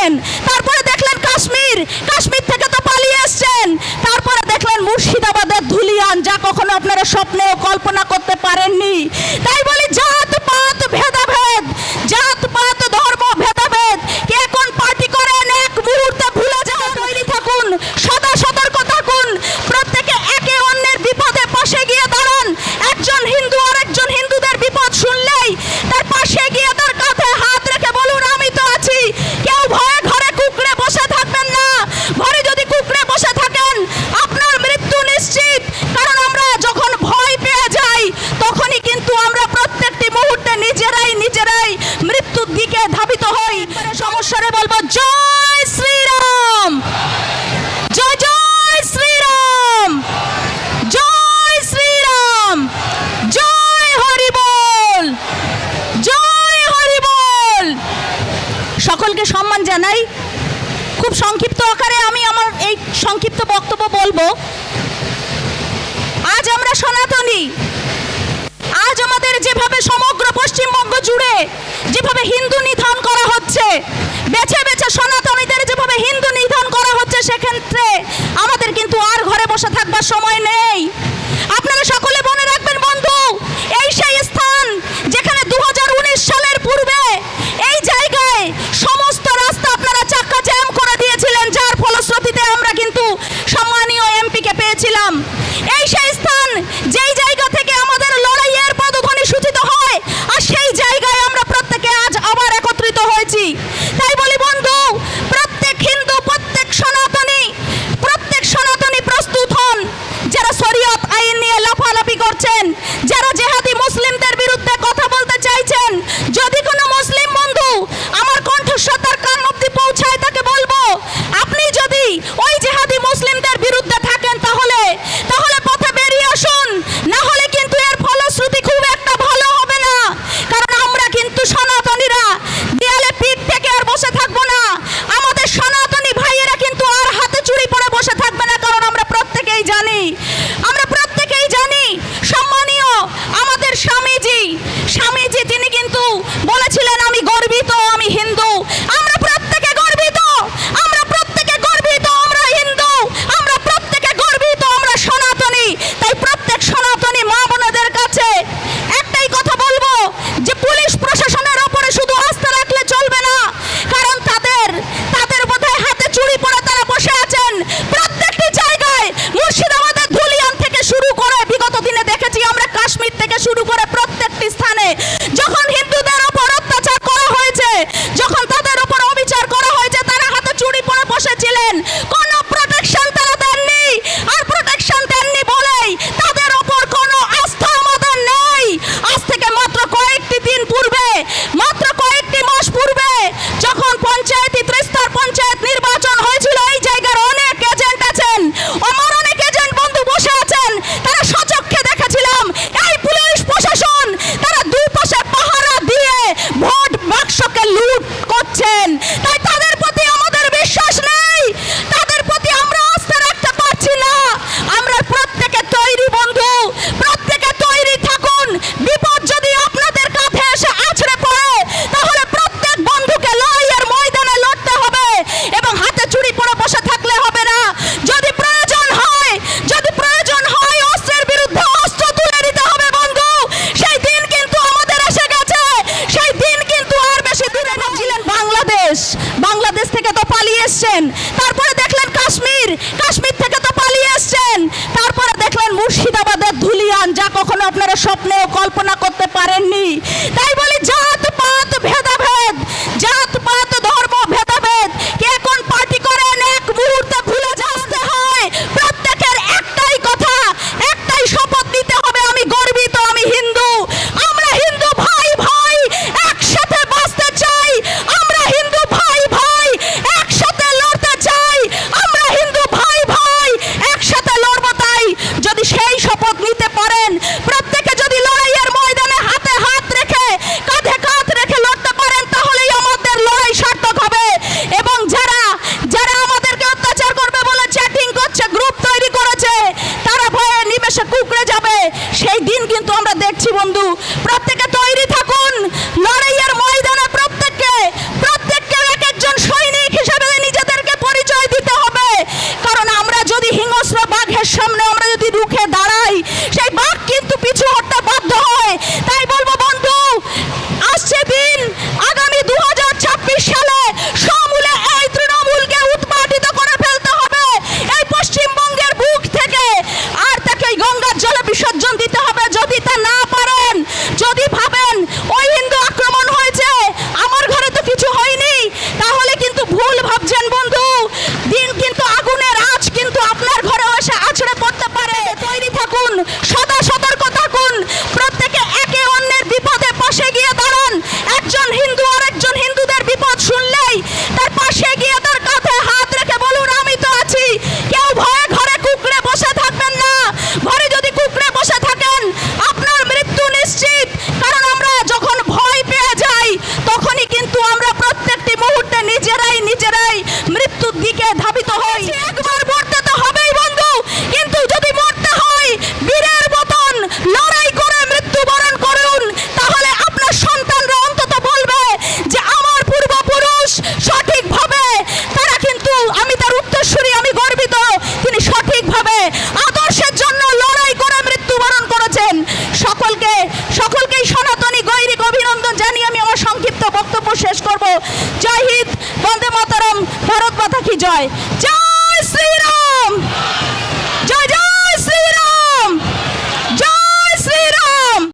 এসছেন, তারপরে দেখলেন কাশ্মীর থেকে তো পালিয়ে এসছেন, তারপরে দেখলেন মুর্শিদাবাদের ধুলিয়ান, যা কখনো আপনারা স্বপ্নেও কল্পনা করতে পারেননি। তাই বলি জাত পাত ভেদাভেদ, জাত পাত ধর্ম ভেদাভেদ কে এখন পার্টি করেন, এক মুহূর্তে ভুলে যাওয়া। তৈরি থাকুন, সদা সতর্ক থাকুন, প্রত্যেকে একে অন্যের বিপদে পাশে গিয়ে দাঁড়ান। একজন হিন্দু আরেকজন হিন্দুদের বিপদ শুনলেই তার পাশে গিয়ে তার কাঁধে হাত রেখে বলুন আমি তো আছি। কেউ ভয়ে ঘরে কুঁকড়ে বসে থাকবেন না। ঘরে যদি কুঁকড়ে বসে থাকেন আপনার মৃত্যু নিশ্চিত, কারণ আমরা যখন ভয় পেয়ে যাই তখনই কিন্তু আমরা প্রত্যেকটি মুহূর্তে নিজেরাই মৃত্যুর দিকে ধাবিত হই। সমস্যারে বলবো জয় শ্রীরাম, জয় জয় শ্রীরাম, জয় শ্রীরাম, জয় হরি বল, জয় হরি বল। সকলকে সম্মান জানাই। খুব সংক্ষিপ্ত আকারে আমি আমার এই সংক্ষিপ্ত বক্তব্য বলবো। আজ আমরা সনাতনী, আজ আমাদের যেভাবে সমগ্র পশ্চিমবঙ্গ জুড়ে যেভাবে হিন্দু নিধন করা হচ্ছে, বেছে বেছে সনাতনীদের যেভাবে হিন্দু নিধন করা হচ্ছে, সেক্ষেত্রে আমাদের কিন্তু আর ঘরে বসে থাকবার সময় নেই। আপনারা সকলে মনে রাখবেন বন্ধু, এই সেই স্থান যেখানে 2019 সালের পূর্বে এই জায়গায় সমস্ত রাস্তা আপনারা চাক্কা জ্যাম করে দিয়েছিলেন, যার ফলশ্রুতিতে আমরা কিন্তু সম্মানীয় এমপিকে পেয়েছিলাম। এই সেই স্থান যেই জায়গা থেকে আমাদের লড়াইয়ের পদধ্বনি সূচিত হয়, আর সেই জায়গায় আমরা প্রত্যেকে আজ আবার একত্রিত হয়েছি। তাই বলি বন্ধু, প্রত্যেক হিন্দু, প্রত্যেক সনাতনী প্রস্তুত হন। যারা শরীয়ত আইন নিয়ে লাফালাফি করছেন, যারা জেহাদি মুসলিমদের বিরুদ্ধে কথা বলতে চাইছেন, যদি কোনো মুসলিম বন্ধু আমার কণ্ঠস্বর তার কান অবধি পৌঁছায়, তাকে বলবো আপনি যদি ওই জেহাদি মুসলিমদের বিরুদ্ধে থাকেন তাহলে পথে বেরিয়ে আসুন, না হলে কিন্তু এর ফলশ্রুতি খুব একটা ভালো হবে না। কারণ আমরা কিন্তু সনাতনীরা দেয়ালে পিঠ থেকে আর বসে থাকবো না। আমাদের সনাতনী ভাইয়েরা কিন্তু আর হাতে চুড়ি পরে বসে থাকবে না, কারণ আমরা প্রত্যেকেই জানি সম্মানীয় আমাদের স্বামীজি তিনি কিন্তু বলেছিলেন আমি গর্বিত, আমি হিন্দু। আমরা প্রত্যেকে গর্বিত, আমরা হিন্দু, আমরা প্রত্যেকে গর্বিত, আমরা সনাতনী। তাই প্রত্যেক সনাতনী মা বোনেদের কাছে একটাই কথা বলবো যে পুলিশ প্রশাসনের উপরে শুধু আস্থা রাখলে চলবে না, কারণ তাদের বোধহয় হাতে চুড়ি পরে তারা বসে আছেন প্রত্যেকটি জায়গায়। মুর্শিদাবাদের ধুলিয়ান থেকে শুরু করে বিগত দিনে দেখেছি আমরা কাশ্মীর থেকে শুরু করে প্রত্যেকটি স্থানে যখন হিন্দুদের উপর অত্যাচার করা হয়েছে, যখন তাদের উপর অবিচার করা হয়েছে, তারা হাতে চুড়ি পরে বসেছিলেন, কোনো প্রোটেকশন তারা দেননি। আর প্রোটেকশন দেননি বলেই তাদের উপর কোনো আস্থা আমাদের নেই। আজ থেকে মাত্র কয়েকটি দিন পূর্বে, মাত্র কয়েকটি মাস পূর্বে যখন পঞ্চায়েত নির্বাচন হয়েছিল, এই জায়গার অনেক এজেন্ট আছেন, আমার অনেক এজেন্ট বন্ধু বসে আছেন, তারা সচক্ষে দেখেছিলাম এই পুলিশ প্রশাসন তারা দুই পাশে পাহারা দিয়ে ভোট বাক্সকে লুট করছেন। তাই তাদের প্রতি আমাদের বিশ্বাস নেই, তাদের প্রতি আমরা আস্থা রাখতে পারছি না। আমরা প্রত্যেকে তৈরি বন্ধু, প্রত্যেকে তৈরি থাকুন। বিপদ যদি আপনাদের কাঁধে এসে আছড়ে পড়ে তাহলে প্রত্যেক বন্ধুকে লড়াইয়ের ময়দানে লড়তে হবে এবং হাতে চুড়ি পরে বসে থাকলে হবে না। যদি প্রয়োজন হয় অস্ত্রের বিরুদ্ধে অস্ত্র তুলে নিতে হবে বন্ধু। সেই দিন কিন্তু আমাদের এসে গেছে, সেই দিন কিন্তু আর বেশি দূরে না। ছিলেন বাংলাদেশ থেকে তো পালিয়ে এসছেন, তারপরে দেখলেন কাশ্মীর থেকে তো পালিয়ে এসছেন, তারপরে দেখলেন মুর্শিদাবাদের ধুলিয়ান, যা কখনো আপনারা স্বপ্নেও কল্পনা করতে পারেননি। তাই বলি জাত পাত ভেদাভেদ, জাত পাত ধর্ম ভেদাভেদ কে এখন পার্টি করেন, এক মুহূর্তে ভুলে যেতে হয়। প্রত্যেকের একটাই কথা, একটাই শপথ নিতে হবে আমি গর্বিত, আমি হিন্দু। আমরা হিন্দু ভাই একসাথে বাঁচতে চাই, আমরা হিন্দু ভাই একসাথে লড়তে চাই, আমরা হিন্দু ভাই একসাথে লড়বো। তাই যদি সেই শপথ নিতে পারেন, প্রত্যেকে যদি লড়াইয়ের ময়দানে হাতে হাত রেখে শেষ করব। জয় হিন্দ, বন্দে মাতরম, ভারত মাতা কি জয়, জয় শ্রীরাম, জয় জয়